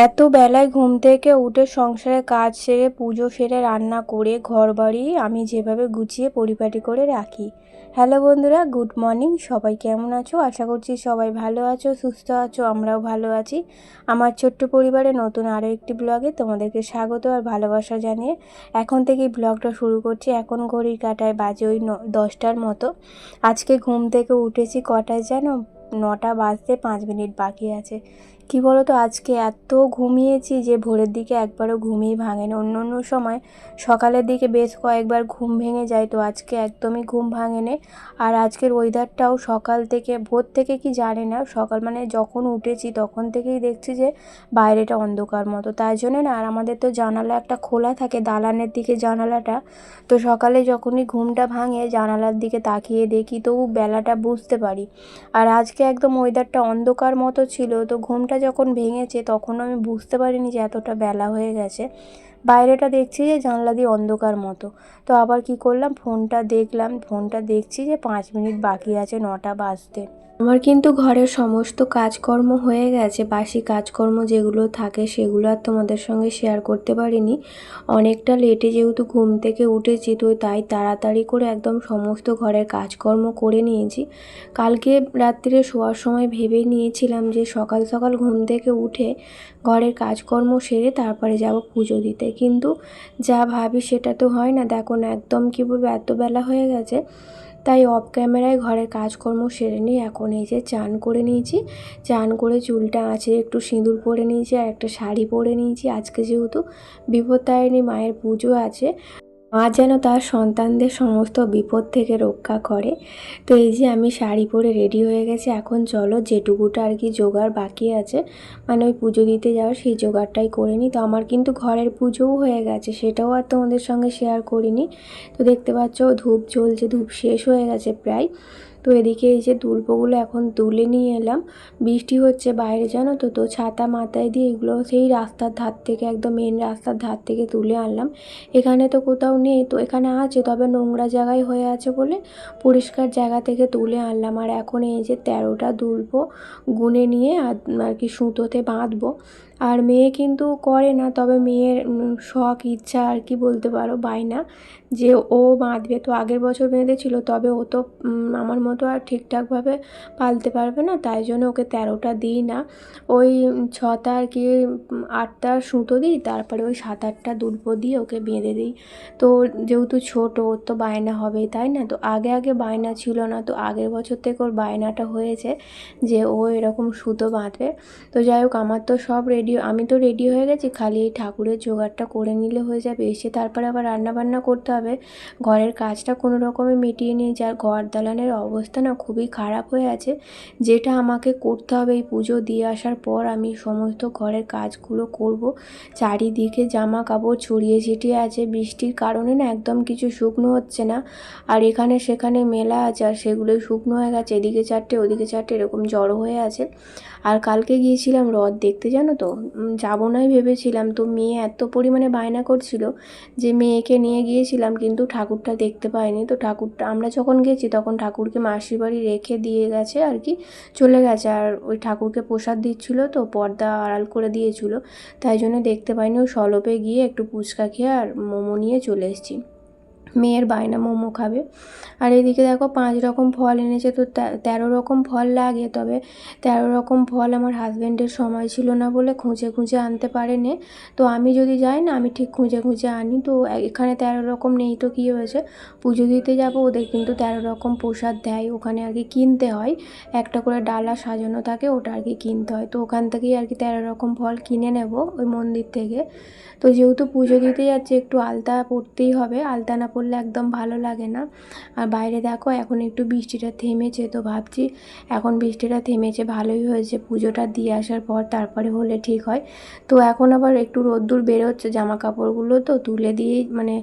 এত বেলায় ঘুম থেকে উঠে সংসারের কাজ সেরে পুজো সেরে রান্না করে ঘরবাড়ি আমি যেভাবে গুছিয়ে পরিপাটি করে রাখি। হ্যালো বন্ধুরা, গুড মর্নিং। সবাই কেমন আছো? আশা করছি সবাই ভালো আছো, সুস্থ আছো। আমরাও ভালো আছি। আমার ছোট্ট পরিবারে নতুন আরও একটি ব্লগে তোমাদেরকে স্বাগত আর ভালোবাসা জানিয়ে এখন থেকেই ব্লগটা শুরু করছি। এখন ঘড়ির কাঁটায় বাজে ওই 10টার মতো। আজকে ঘুম থেকে উঠেছি কটায় জানো? 9টা বাজতে 5 মিনিট বাকি আছে। কি বলো তো, আজকে এত ঘুমিয়েছি যে ভোরের দিকে একবারও ঘুমিয়ে ভাঙে না। অন্য অন্য সময় সকালের দিকে বেশ কয়েকবার ঘুম ভেঙে যায়, তো আজকে একদমই ঘুম ভাঙেনি। আর আজকের ওয়েদারটাও সকাল থেকে ভোর থেকে কি জানি না, সকাল মানে যখন উঠেছি তখন থেকেই দেখছি যে বাইরেটা অন্ধকার মতো। তাই জন্যে না, আর আমাদের তো জানালা একটা খোলা থাকে, দালানের দিকে জানালাটা। তো সকালে যখনই ঘুমটা ভাঙে জানালার দিকে তাকিয়ে দেখি, তবু বেলাটা বুঝতে পারি। আর আজকে একদম ওয়েদারটা অন্ধকার মতো ছিল, তো ঘুমটা যখন ভেঙেছে তখনও আমি বুঝতে পারিনি যে এতটা বেলা হয়ে গেছে। বাইরেটা দেখছি যে জানলা দিয়ে অন্ধকার মতো। তো আবার কি করলাম, ফোনটা দেখলাম, ফোনটা দেখছি যে 5 মিনিট বাকি আছে 9টা বাজতে। আমার কিন্তু ঘরের সমস্ত কাজকর্ম হয়ে গেছে। বাসি কাজকর্ম যেগুলো থাকে সেগুলো আর তোমাদের সঙ্গে শেয়ার করতে পারিনি। অনেকটা লেটে যেহেতু ঘুম থেকে উঠেছি, তো তাই তাড়াতাড়ি করে একদম সমস্ত ঘরের কাজকর্ম করে নিয়েছি। কালকে রাত্রিরে শোয়ার সময় ভেবে নিয়েছিলাম যে সকাল সকাল ঘুম থেকে উঠে ঘরের কাজকর্ম সেরে তারপরে যাব পুজো দিতে, কিন্তু যা ভাবি সেটা তো হয় না। দেখো না, একদম কী বলবো, এত বেলা হয়ে গেছে। তাই অফ ক্যামেরায় ঘরের কাজকর্ম সেরে নিয়ে এখন এই যে চান করে নিয়েছি। চান করে চুলটা আঁচড়ে একটু সিঁদুর পরে নিয়েছি আর একটা শাড়ি পরে নিয়েছি। আজকে যেহেতু বিপত্তারিণী মায়ের পুজো আছে, মা যেন তার সন্তানদের সমস্ত বিপদ থেকে রক্ষা করে। তো এই যে আমি শাড়ি পরে রেডি হয়ে গেছি। এখন চলো যেটুকুটা আর কি জোগাড় বাকি আছে, মানে ওই পুজো দিতে যাওয়ার, সেই জোগাড়টাই করে নিই। তো আমার কিন্তু ঘরের পুজোও হয়ে গেছে, সেটাও আর তোমাদের সঙ্গে শেয়ার করিনি। তো দেখতে পাচ্ছ ধূপ জ্বলছে, ধূপ শেষ হয়ে গেছে প্রায়। তো এদিকে এই যে তুলপোগুলো এখন তুলে নিয়ে এলাম। বৃষ্টি হচ্ছে বাইরে, জানো তো। তো ছাতা মাথায় দিয়ে এগুলো সেই রাস্তার ধার থেকে, একদম মেন রাস্তার ধার থেকে তুলে আনলাম। এখানে তো কোথাও নেই, তো এখানে আছে, তবে নোংরা জায়গায় হয়ে আছে বলে পরিষ্কার জায়গা থেকে তুলে আনলাম। আর এখন এই যে 13টা তুলপো গুনে নিয়ে আর কি সুতোতে বাঁধবো। আর মেয়ে কিন্তু করে না, তবে মেয়ের শখ ইচ্ছা আর কি বলতে পারো, বায়না, যে ও বাঁধবে। তো আগের বছর বেঁধেছিল, তবে ও তো আমার মতো আর ঠিকঠাকভাবে পালতে পারবে না, তাই জন্য ওকে 13টা দিই না। ওই 6টা আর কি 8টা সুতো দিই, তারপরে ওই 7-8টা দুলপো দিয়ে ওকে বেঁধে দিই। তো যেহেতু ছোটো, ওর তো বায়না হবেই, তাই না। তো আগে আগে বায়না ছিল না, তো আগের বছর থেকে ওর বায়নাটা হয়েছে যে ও এরকম সুতো বাঁধবে। তো যাই হোক, আমার তো সব রেডি, আমি তো রেডি হয়ে গেছি, খালি এই ঠাকুরের জোগাড়টা করে নিলে হয়ে যাবে। এসে তারপরে আবার রান্নাবান্না করতে হবে, ঘরের কাজটা কোনো রকমে মিটিয়ে নিয়ে। যার ঘর দালানের অবস্থা না খুবই খারাপ হয়ে আছে, যেটা আমাকে করতে হবে। এই পুজো দিয়ে আসার পর আমি সমস্ত ঘরের কাজগুলো করব। চারিদিকে জামা কাপড় ছড়িয়ে ছিটিয়ে আছে, বৃষ্টির কারণে না একদম কিছু শুকনো হচ্ছে না। আর এখানে সেখানে মেলা আছে, আর সেগুলোই শুকনো হয়ে গেছে। এদিকে চারটে ওদিকে চারটে এরকম জড়ো হয়ে আছে। আর কালকে গিয়েছিলাম রথ দেখতে, জানো তো। যাবো নাই ভেবেছিলাম, তো মেয়ে এত পরিমাণে বায়না করছিল যে মেয়েকে নিয়ে গিয়েছিলাম, কিন্তু ঠাকুরটা দেখতে পাইনি। তো ঠাকুরটা আমরা যখন গেছি তখন ঠাকুরকে মাসির বাড়ি রেখে দিয়ে গেছে আর কি, চলে গেছে। আর ওই ঠাকুরকে প্রসাদ দিচ্ছিলো, তো পর্দা আড়াল করে দিয়েছিল, তাই জন্য দেখতে পাইনি। ওই সলপে গিয়ে একটু ফুচকা খেয়ে আর মোমো নিয়ে চলে এসেছি। মেয়ের বায়না মোমো খাবে। আর এদিকে দেখো 5 রকম ফল এনেছে, তো 13 রকম ফল লাগে, তবে 13 রকম ফল আমার হাজব্যান্ডের সময় ছিল না বলে খুঁজে খুঁজে আনতে পারেনি। তো আমি যদি যাই না, আমি ঠিক খুঁজে খুঁজে আনি। তো এখানে 13 রকম নেই, তো কী হয়েছে, পুজো দিতে যাব, ওদের কিন্তু 13 রকম প্রসাদ দেয়, ওখানে আর কি কিনতে হয়। একটা করে ডালা সাজানো থাকে, ওটা আর কি কিনতে হয়। তো ওখান থেকেই আর কি 13 রকম ফল কিনে নেব ওই মন্দির থেকে। তো যেহেতু পুজো দিতে যাচ্ছি, একটু আলতা পরতেই হবে, আলতা না পরলে একদম ভালো লাগে না। আর বাইরে দেখো এখন একটু বৃষ্টিটা থেমেছে, তো ভাবছি এখন বৃষ্টিটা থেমেছে ভালোই হয়েছে, পুজোটা দিয়ে আসার পর তারপরে হলে ঠিক হয়। তো এখন আবার একটু রোদ্দুর বেরোচ্ছে, জামা কাপড়গুলো তো তুলে দিয়েই, মানে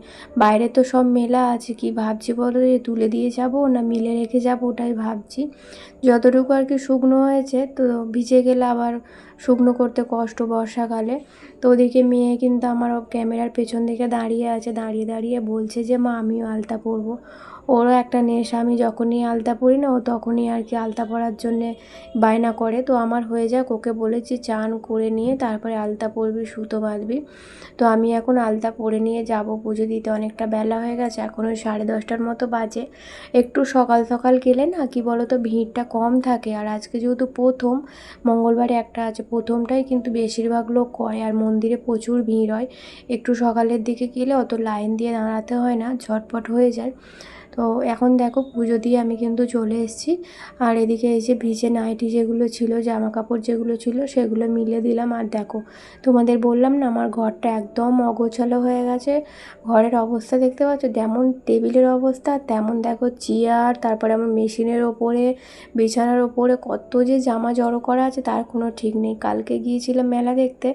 বাইরে তো সব মেলা আছে, কি ভাবছি বলো, যে তুলে দিয়ে যাব না মিলে রেখে যাব, ওটাই ভাবছি। যতটুকু আর কি শুকনো হয়েছে, তো ভিজে গেলে আবার শুকনো করতে কষ্ট বর্ষাকালে। তো ওদিকে মেয়ে কিন্তু আমার ক্যামেরার পেছন দিকে দাঁড়িয়ে আছে, দাঁড়িয়ে দাঁড়িয়ে বলছে যে মা আমিও আলতা পরবো। ওরও একটা নেশা, আমি যখনই আলতা পরি না ও তখনই আর কি আলতা পরার জন্যে বায়না করে। তো আমার হয়ে যাক, ওকে বলেছি চান করে নিয়ে তারপরে আলতা পরবি, সুতো বাঁধবি। তো আমি এখন আলতা পরে নিয়ে যাব পুজো দিতে। অনেকটা বেলা হয়ে গেছে, এখন ওই 10:30টার মতো বাজে। একটু সকাল সকাল গেলে না কি বলো তো ভিড়টা কম থাকে, আর আজকে যেহেতু প্রথম মঙ্গলবারে একটা আছে, প্রথমটাই কিন্তু বেশিরভাগ লোক করে, আর মন্দিরে প্রচুর ভিড় হয়। একটু সকালের দিকে গেলে অত লাইন দিয়ে দাঁড়াতে হয় না, ঝটপট হয়ে যায়। তো এখন দেখো পুজো দিয়ে আমি কিন্তু চলে এসেছি। আর এদিকে এই যে ভিজে নাইটি যেগুলো ছিল, জামা কাপড় যেগুলো ছিল সেগুলো মিলে দিলাম। আর দেখো তোমাদের বললাম না আমার ঘরটা একদম অগোছালো হয়ে গেছে। ঘরের অবস্থা দেখতে পাচ্ছ, যেমন টেবিলের অবস্থা তেমন দেখো চেয়ার, তারপরে আমার মেশিনের ওপরে, বিছানার ওপরে কত যে জামা জড়ো করা আছে তার কোনো ঠিক নেই। কালকে গিয়েছিলাম মেলা দেখতে,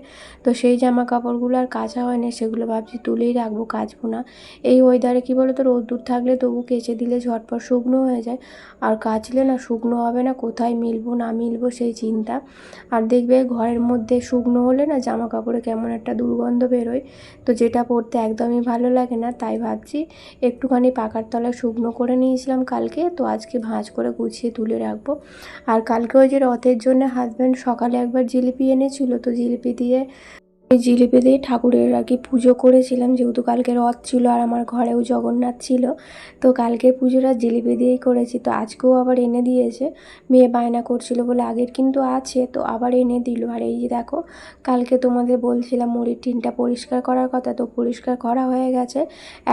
তো সেই জামা কাপড়গুলো আর কাচা হয়নি, সেগুলো ভাবছি তুলেই রাখবো, কাচবো না। এই ওয়েদারে কী বলো তো, রোদ্দুর থাকলে তবু কেচে দিলে ঝটপট শুকনো হয়ে যায়, আর কাচলে না শুকনো হবে না, কোথায় মিলবো না মিলবো সেই চিন্তা। আর দেখবে ঘরের মধ্যে শুকনো হলে না জামা কাপড়ে কেমন একটা দুর্গন্ধ বেরোয়, তো যেটা পরতে একদমই ভালো লাগে না। তাই ভাবছি একটুখানি পাকার তলায় শুকনো করে নিয়েছিলাম কালকে, তো আজকে ভাঁজ করে গুছিয়ে তুলে রাখবো। আর কালকে ওই যে রথের জন্য হাজব্যান্ড সকালে একবার জিলিপি এনেছিল, তো জিলিপি দিয়ে ওই জিলিপি দিয়ে ঠাকুরের আর কি পুজো করেছিলাম, যেহেতু কালকে রথ ছিল আর আমার ঘরেও জগন্নাথ ছিল। তো কালকের পুজোটা জিলিপি দিয়েই করেছি। তো আজকেও আবার এনে দিয়েছে, মেয়ে বায়না করছিল বলে, আগের কিন্তু আছে তো আবার এনে দিল। আর এই যে দেখো কালকে তোমাদের বলছিলাম মুড়ির টিনটা পরিষ্কার করার কথা, তো পরিষ্কার করা হয়ে গেছে।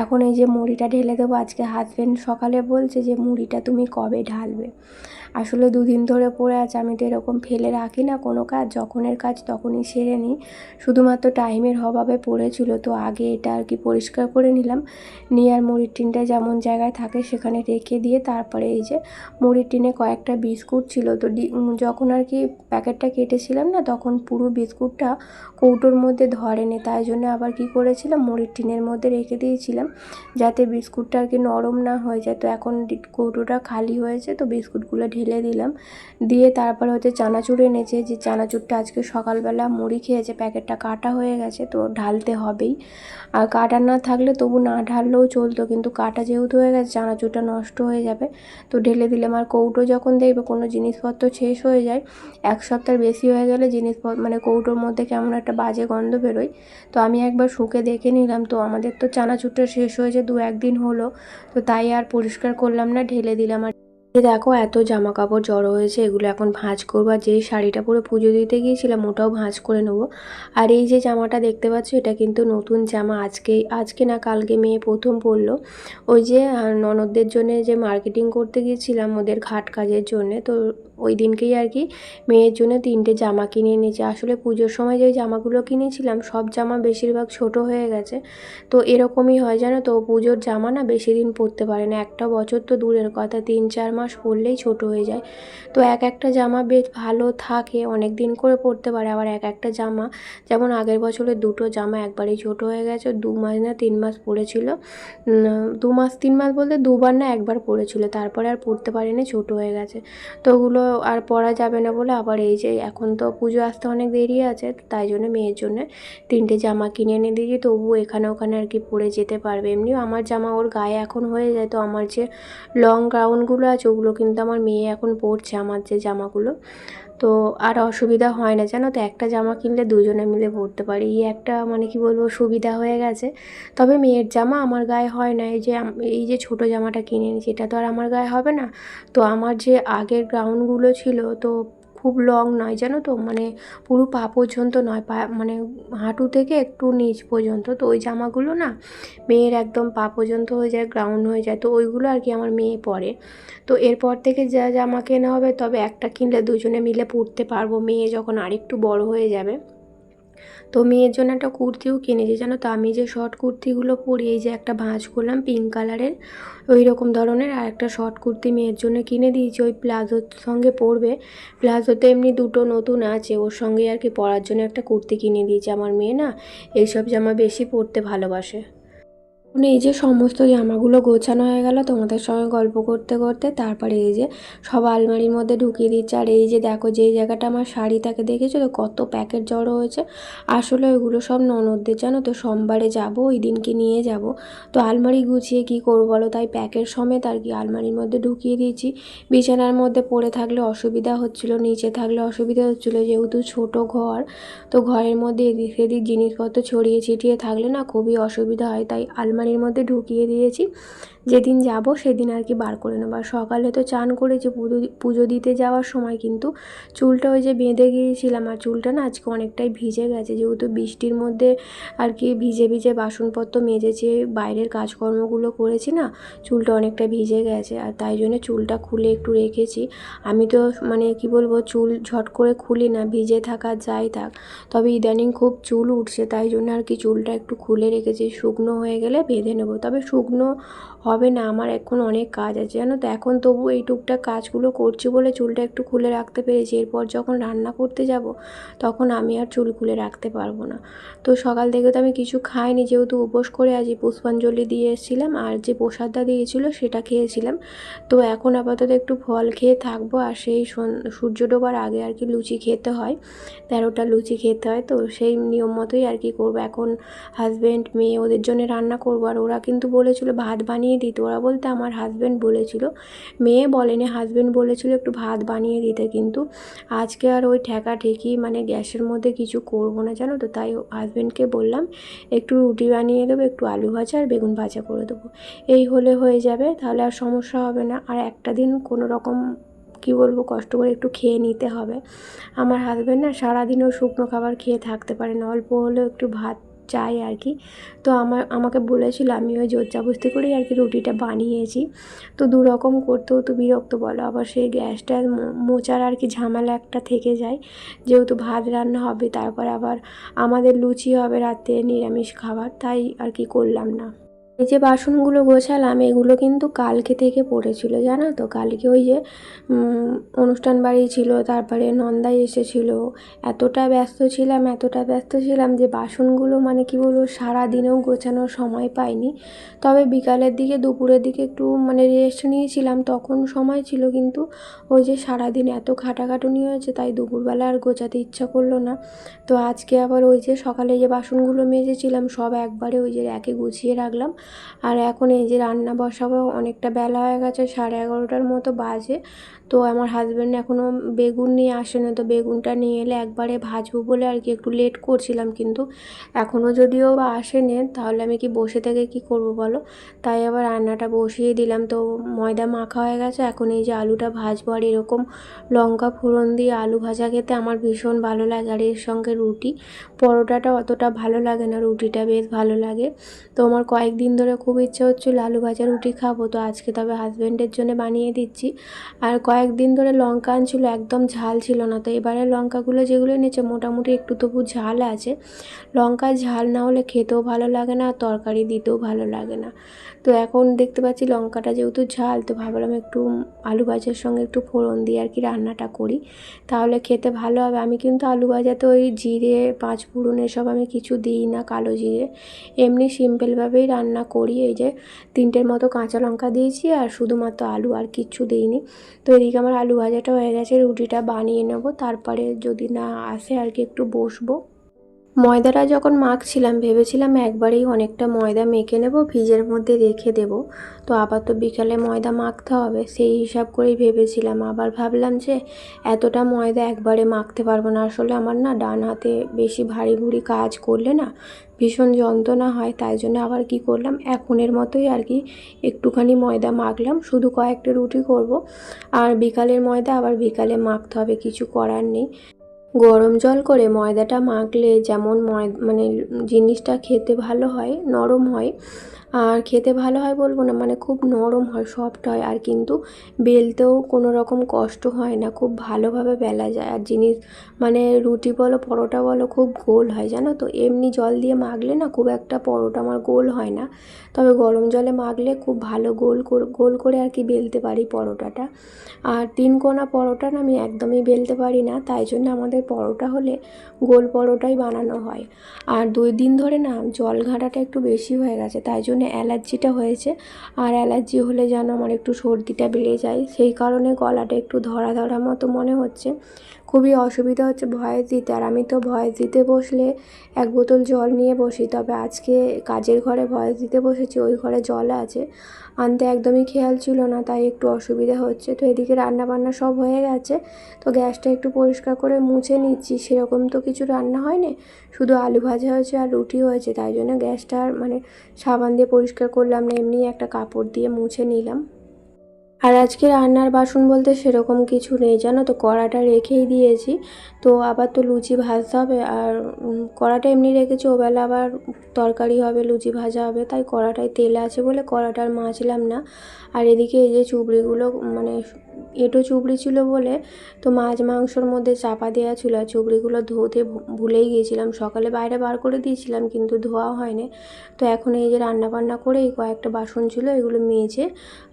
এখন এই যে মুড়িটা ঢেলে দেবো। আজকে হাজব্যান্ড সকালে বলছে যে মুড়িটা তুমি কবে ঢালবে। আসলে দুদিন ধরে পড়ে আছে, আমি তো এরকম ফেলে রাখি না কোনো কাজ, যখনের কাজ তখনই সেরে নিই। শুধুমাত্র টাইমের অভাবে পড়েছিল, তো আগে এটা আর কি পরিষ্কার করে নিলাম, নিয়ে আর মুড়ির টিনটা যেমন জায়গায় থাকে সেখানে রেখে দিয়ে তারপরে এই যে মুড়ির টিনে কয়েকটা বিস্কুট ছিল, তো যখন আর কি প্যাকেটটা কেটেছিলাম না তখন পুরো বিস্কুটটা কৌটোর মধ্যে ধরেনি, তাই জন্য আবার কি করেছিলাম মুড়ির টিনের মধ্যে রেখে দিয়েছিলাম যাতে বিস্কুটটা আর কি নরম না হয়ে যায়। তো এখন কৌটোটা খালি হয়েছে, তো বিস্কুটগুলো ঢেলে দিলাম, দিয়ে তারপরে হচ্ছে চানাচুর এনেছে, যে চানাচুরটা আজকে সকালবেলা মুড়ি খেয়েছে, প্যাকেটটা কাটা হয়ে গেছে তো ঢালতে হবেই। আর কাটা না থাকলে তবু না ঢাললেও চলতো, কিন্তু কাটা যেহেতু হয়ে গেছে চানাচুরটা নষ্ট হয়ে যাবে, তো ঢেলে দিলাম। আর কৌটো যখন দেখবে কোনো জিনিসপত্র শেষ হয়ে যায়, এক সপ্তাহের বেশি হয়ে গেলে জিনিসপত্র মানে কৌটোর মধ্যে কেমন একটা বাজে গন্ধ বেরোয়। তো আমি একবার শুকে দেখে নিলাম, তো আমাদের তো চানাচুরটা শেষ হয়েছে 2-1 দিন হলো, তো তাই আর পরিষ্কার করলাম না, ঢেলে দিলাম। আর দেখো এত জামা কাপড় জড়ো হয়েছে, এগুলো এখন ভাঁজ করবো। আর যেই শাড়িটা পরে পুজো দিতে গিয়েছিলাম ওটাও ভাঁজ করে নেবো। আর এই যে জামাটা দেখতে পাচ্ছ এটা কিন্তু নতুন জামা, আজকে না কালকে মেয়ে প্রথম পরলো। ওই যে ননদদের জন্য যে মার্কেটিং করতে গিয়েছিলাম ওদের ঘাট কাজের জন্যে, তো ওই দিনকেই আর কি মেয়ের জন্য 3টে জামা কিনে এনেছে। আসলে পুজোর সময় যে জামাগুলো কিনেছিলাম সব জামা বেশিরভাগ ছোট হয়ে গেছে, তো এরকমই হয় জানো তো, পুজোর জামা না বেশি দিন পরতে পারে না, একটা বছর তো দূরের কথা, 3-4 মাস পরলেই ছোট হয়ে যায়। তো একটা জামা বেশ ভালো থাকে, অনেক দিন করে পরতে পারে, আবার একটা জামা যেমন আগের বছরে 2টো জামা একবারেই ছোট হয়ে গেছে, 2 মাস না 3 মাস পরেছিল, 2 মাস 3 মাস বলতে 2বার না 1বার পরেছিল, তারপরে আর পরতে পারিনি, ছোট হয়ে গেছে। তো ওগুলো আর পরা যাবে না বলে আবার এই যে এখন তো পুজো আসতে অনেক দেরি আছে, তাই জন্য মেয়ের জন্য 3টে জামা কিনে এনে দিয়েছি, তবু এখানে ওখানে আর কি পরে যেতে পারবে। এমনিও আমার জামা ওর গায়ে এখন হয়ে যায়, তো আমার যে লং গাউনগুলো আছে ওগুলো কিন্তু আমার মেয়ে এখন পরছে, আমার যে জামাগুলো, তো আর অসুবিধা হয় না জানো তো, একটা জামা কিনলে দুজনে মিলে পরতে পারি, এই একটা মানে কি বলবো সুবিধা হয়ে গেছে। তবে মেয়ের জামা আমার গায়ে হয় না, এই যে ছোটো জামাটা কিনে নিয়েছি এটা তো আর আমার গায়ে হবে না। তো আমার যে আগের গাউনগুলো ছিল তো খুব লং নয় জানো তো, মানে পুরো পা পর্যন্ত নয়, পা মানে হাঁটু থেকে একটু নিচ পর্যন্ত, তো ওই জামাগুলো না মেয়ের একদম পা পর্যন্ত হয়ে যায়, গ্রাউন্ড হয়ে যায়, তো ওইগুলো আর কি আমার মেয়ে পরে। তো এরপর থেকে যা জামা কেনা হবে, তবে একটা কিনলে দুজনে মিলে পরতে পারবো, মেয়ে যখন আরেকটু বড় হয়ে যাবে। তো মেয়ের জন্য একটা কুর্তিও কিনেছি জানো তো, আমি যে শর্ট কুর্তিগুলো পরি, এই যে একটা ভাঁজ করলাম পিঙ্ক কালারের ওই রকম ধরনের, আর একটা শর্ট কুর্তি মেয়ের জন্য কিনে দিয়েছি, ওই প্লাজোর সঙ্গে পরবে। প্লাজোতে এমনি 2টো নতুন আছে, ওর সঙ্গে আর কি পরার জন্য একটা কুর্তি কিনে দিয়েছি। আমার মেয়ে না এইসব জামা বেশি পরতে ভালোবাসে। এই যে সমস্ত জামাগুলো গোছানো হয়ে গেল তোমাদের সঙ্গে গল্প করতে করতে, তারপরে এই যে সব আলমারির মধ্যে ঢুকিয়ে দিচ্ছে। আর এই যে দেখো যেই জায়গাটা আমার শাড়ি থাকে দেখেছো তো কত প্যাকেট জড়ো হয়েছে। আসলে ওইগুলো সব ননদদের, জানো তো, সোমবারে যাবো ওই দিনকে নিয়ে যাব। তো আলমারি গুছিয়ে কি করবো বলো, তাই প্যাকেট সমেত আর কি আলমারির মধ্যে ঢুকিয়ে দিয়েছি। বিছানার মধ্যে পড়ে থাকলে অসুবিধা হচ্ছিল, নিচে থাকলে অসুবিধা হচ্ছিলো, যেহেতু ছোট ঘর। তো ঘরের মধ্যে এদিক সেদিক জিনিসপত্র ছড়িয়ে ছিটিয়ে থাকলে না খুবই অসুবিধা হয়, তাই আলমারির মধ্যে ঢুকিয়ে দিয়েছি। যেদিন যাব সেদিন আর কি বার করে নেবো। আর সকালে তো চান করেছি পুজো দিতে যাওয়ার সময়, কিন্তু চুলটা ওই যে বেঁধে গিয়েছিলাম, আর চুলটা না আজকে অনেকটাই ভিজে গেছে, যেহেতু বৃষ্টির মধ্যে আর কি ভিজে ভিজে বাসনপত্র মেজেছি, বাইরের কাজকর্মগুলো করেছি না, চুলটা অনেকটা ভিজে গেছে। আর তাই জন্য চুলটা খুলে একটু রেখেছি। আমি তো মানে কি বলবো, চুল ঝট করে খুলি না, ভিজে থাকা যাই থাক, তবে ইদানিং খুব চুল উঠছে, তাই জন্য আর কি চুলটা একটু খুলে রেখেছি। শুকনো হয়ে গেলে বেঁধে নেবো, তবে শুকনো হবে না, আমার এখন অনেক কাজ আছে জানো তো। এখন তবু এই টুকটাক কাজগুলো করছি বলে চুলটা একটু খুলে রাখতে পেরেছি। এরপর যখন রান্না করতে যাব তখন আমি আর চুল খুলে রাখতে পারবো না। তো সকাল থেকে তো আমি কিছু খাইনি, যেহেতু উপোস করে আছি, পুষ্পাঞ্জলি দিয়ে এসেছিলাম, আর যে প্রসাদটা দিয়েছিলো সেটা খেয়েছিলাম। তো এখন আপাতত একটু ফল খেয়ে থাকবো, আর সেই সূর্য ডোবার আগে আর কি লুচি খেতে হয়, 13টা লুচি খেতে হয়, তো সেই নিয়ম মতোই আর কি করবো। এখন হাজব্যান্ড মেয়ে ওদের জন্য রান্না করবো, আর ওরা কিন্তু বলেছিল ভাত বানিয়ে দিতে। ওরা বলতে আমার হাজব্যান্ড বলেছিল, মেয়ে বলেনি, হাজব্যান্ড বলেছিল একটু ভাত বানিয়ে দিতে। কিন্তু আজকে আর ওই ঠেকাঠেকি মানে গ্যাসের মধ্যে কিছু করবো না জানো তো, তাই হাজব্যান্ডকে বললাম একটু রুটি বানিয়ে দেবো, একটু আলু ভাজা আর বেগুন ভাজা করে দেবো, এই হলে হয়ে যাবে, তাহলে আর সমস্যা হবে না। আর একটা দিন কোনো রকম কি বলবো কষ্ট করে একটু খেয়ে নিতে হবে। আমার হাজব্যান্ড না সারাদিনও শুকনো খাবার খেয়ে থাকতে পারে না, অল্প হলেও একটু ভাত চাই আর কি। তো আমাকে বলেছিল, আমি ওই জোরজাবস্তি করেই আর কি রুটিটা বানিয়েছি। তো দু রকম করতেও তো বিরক্ত বলো, আবার সেই গ্যাসটা মোচার আর কি ঝামেলা একটা থেকে যায়, যেহেতু ভাত রান্না হবে, তারপর আবার আমাদের লুচি হবে রাতে নিরামিষ খাবার, তাই আর কি করলাম না। এই যে বাসনগুলো গোছালাম এগুলো কিন্তু কালকে থেকে পড়েছিল জানো তো। কালকে ওই যে অনুষ্ঠান বাড়ি ছিল, তারপরে নন্দাই এসেছিলো, এতটা ব্যস্ত ছিলাম যে বাসনগুলো মানে কি বলবো সারাদিনেও গোছানোর সময় পাইনি। তবে বিকালের দিকে দুপুরের দিকে একটু মানে রেস্ট নিয়েছিলাম, তখন সময় ছিল, কিন্তু ওই যে সারাদিন এত খাটাখাটুনি হয়েছে, তাই দুপুরবেলা আর গোছাতে ইচ্ছা করলো না। তো আজকে আবার ওই যে সকালে যে বাসনগুলো মেজেছিলাম সব একবারে ওই যে র্যাকে গুছিয়ে রাখলাম। আর এখন এই যে রান্না বসাবো, অনেকটা বেলা হয়ে গেছে, 11:30টার মতো বাজে। তো আমার হাজব্যান্ড এখনও বেগুন নিয়ে আসেনি, তো বেগুনটা নিয়ে এলে একবারে ভাজবো বলে আর কি একটু লেট করছিলাম, কিন্তু এখনও যদিও বা আসেনি, তাহলে আমি কি বসে থেকে কি করব বলো। তাই আবার রান্নাটা বসিয়ে দিলাম। তো ময়দা মাখা হয়ে গেছে, এখন এই যে আলুটা ভাজবো। আর এরকম লঙ্কা ফোড়ন দিয়ে আলু ভাজা খেতে আমার ভীষণ ভালো লাগে, আর এর সঙ্গে রুটি। পরোটাটা অতটা ভালো লাগে না, রুটিটা বেশ ভালো লাগে। তো আমার কয়েকদিন ধরে খুব ইচ্ছে হচ্ছিলো আলু ভাজা রুটি খাবো, তো আজকে তবে হাজব্যান্ডের জন্য বানিয়ে দিচ্ছি। আর কয়েকদিন ধরে লঙ্কা আনছিল, একদম ঝাল ছিল না, তো এবারে লঙ্কাগুলো যেগুলো এনেছে মোটামুটি একটু তবু ঝাল আছে। লঙ্কা ঝাল না হলে খেতেও ভালো লাগে না, আর তরকারি দিতেও ভালো লাগে না। তো এখন দেখতে পাচ্ছি লঙ্কাটা যেহেতু ঝাল, তো ভাবলাম একটু আলু ভাজার সঙ্গে একটু ফোড়ন দিয়ে আর কি রান্নাটা করি, তাহলে খেতে ভালো হবে। আমি কিন্তু আলু ভাজাতে ওই জিরে পাঁচফোড়ন এসব আমি কিছু দিই না, কালো জিরে, এমনি সিম্পলভাবেই রান্না করি। এই যে 3টের মতো কাঁচা লঙ্কা দিয়েছি, আর শুধুমাত্র আলু, আর কিচ্ছু দিইনি। তো এদিকে আমার আলু ভাজাটা হয়ে গেছে, রুটিটা বানিয়ে নেব, তারপরে যদি না আসে আর কি একটু বসবো। ময়দাটা যখন মাখছিলাম ভেবেছিলাম একবারেই অনেকটা ময়দা মেখে নেব, ফ্রিজের মধ্যে রেখে দেব। তো আবার তো বিকালে ময়দা মাখতে হবে, সেই হিসাব করেই ভেবেছিলাম। আবার ভাবলাম যে এতটা ময়দা একবারে মাখতে পারবো না, আসলে আমার না ডান হাতে বেশি ভারী ভুরি কাজ করলে না ভীষণ যন্ত্রণা হয়, তাই জন্য আবার কি করলাম এখনের মতোই আর কি একটুখানি ময়দা মাখলাম, শুধু কয়েকটা রুটি করব। আর বিকালের ময়দা আবার বিকালে মাখতে হবে, কিছু করার নেই। গরম জল করে ময়দাটা মাখলে যেমন মানে জিনিসটা খেতে ভালো হয়, নরম হয়। আর খেতে ভালো হয় বলবো না, মানে খুব নরম হয়, সফট হয়, আর কিন্তু বেলতেও কোনো রকম কষ্ট হয় না, খুব ভালোভাবে বেলা যায়। আর জিনিস মানে রুটি বলো পরোটা বলো খুব গোল হয় জানো তো। এমনি জল দিয়ে মাখলে না খুব একটা পরোটা আমার গোল হয় না, তবে গরম জলে মাখলে খুব ভালো গোল করে আর কি বেলতে পারি পরোটাটা। আর 3 কোনা পরোটা না আমি একদমই বেলতে পারি না, তাই জন্য আমাদের পরোটা হলে গোল পরোটাই বানানো হয়। আর 2 দিন ধরে না জল ঘাঁটাটা একটু বেশি হয়ে গেছে, তাই জন্য অ্যালার্জিটা হয়েছে, আর অ্যালার্জি হলে যেন আমার একটু সর্দিটা বেড়ে যায়, সেই কারণে গলাটা একটু ধরা ধরা মতো মনে হচ্ছে। খুবই অসুবিধা হচ্ছে ভয়েস দিতে, আর আমি তো ভয়েস দিতে বসলে এক বোতল জল নিয়ে বসি, তবে আজকে কাজের ঘরে ভয়েস দিতে বসেছি, ওই ঘরে জল আছে, আনতে একদমই খেয়াল ছিল না, তাই একটু অসুবিধা হচ্ছে। তো এদিকে রান্নাবান্না সব হয়ে গেছে, তো গ্যাসটা একটু পরিষ্কার করে মুছে নিচ্ছি। সেরকম তো কিছু রান্না হয়নি, শুধু আলু ভাজা হয়েছে আর রুটি হয়েছে, তাই জন্য গ্যাসটা মানে সাবান দিয়ে পরিষ্কার করলাম না, এমনি একটা কাপড় দিয়ে মুছে নিলাম। আর আজকে রান্নার বাসন বলতে সেরকম কিছু নেই জানো তো, কড়াটা রেখেই দিয়েছি। তো আবার তো লুচি ভাজতে হবে, আর কড়াটা এমনি রেখেছি, ওবেলা আবার তরকারি হবে, লুচি ভাজা হবে, তাই কড়াটায় তেল আছে বলে কড়াটা আর মাজলাম না। আর এদিকে এই যে চুবড়িগুলো মানে এঁটো চুবড়ি ছিল বলে তো মাছ মাংসর মধ্যে চাপা দেওয়া ছিল, আর চুবড়িগুলো ধুতে ভুলেই গিয়েছিলাম, সকালে বাইরে বার করে দিয়েছিলাম কিন্তু ধোয়া হয়নি। তো এখন এই যে রান্না বান্না করে এই কয়েকটা বাসন ছিল, এগুলো মেজে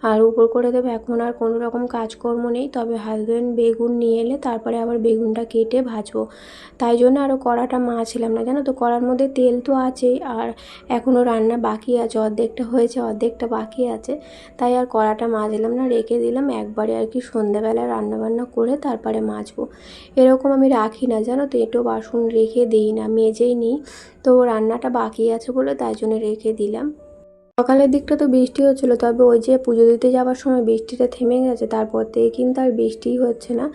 আর উপর করে দেবো। এখন আর কোনো রকম কাজকর্ম নেই, তবে হাজব্যান্ড বেগুন নিয়ে এলে তারপরে আবার বেগুনটা কেটে ভাজবো, তাই জন্য আরও কড়াটা মাজছিলাম না জানো তো। কড়ার মধ্যে তেল তো আছেই, আর এখনও রান্না বাকি আছে, অর্ধেকটা হয়েছে অর্ধেকটা বাকি আছে, তাই আর কড়াটা মাজলাম না, রেখে দিলাম। একবারে আর কি সন্ধ্যাবেলা রান্নাবান্না করে তারপরে মাজবো, এরকম আমি রাখি না জানো তো, এঁটো বাসন রেখে দিই না, মেজেই নিই। তো রান্নাটা বাকি আছে বলে তাই জন্য রেখে দিলাম। সকালের দিকটা তো বৃষ্টি হচ্ছিলো, তবে ওই যে পুজো দিতে যাওয়ার সময় বৃষ্টিটা থেমে গেছে, তারপর থেকে কিন্তু আর বৃষ্টিই হচ্ছে না,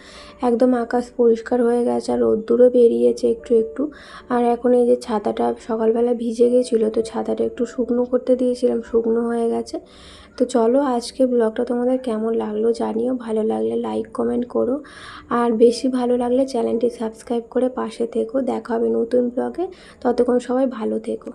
একদম আকাশ পরিষ্কার হয়ে গেছে, আর রোদ্দুরও বেরিয়েছে একটু একটু। আর এখন এই যে ছাতাটা সকালবেলা ভিজে গেছিলো, তো ছাতাটা একটু শুকনো করতে দিয়েছিলাম, শুকনো হয়ে গেছে। তো চলো আজকে ব্লগটা তোমাদের কেমন লাগলো জানিও, ভালো লাগলে লাইক কমেন্ট করো, আর বেশি ভালো লাগলে চ্যানেলটি সাবস্ক্রাইব করে পাশে থেকো। দেখা হবে নতুন ব্লগে, ততক্ষণ সবাই ভালো থেকো।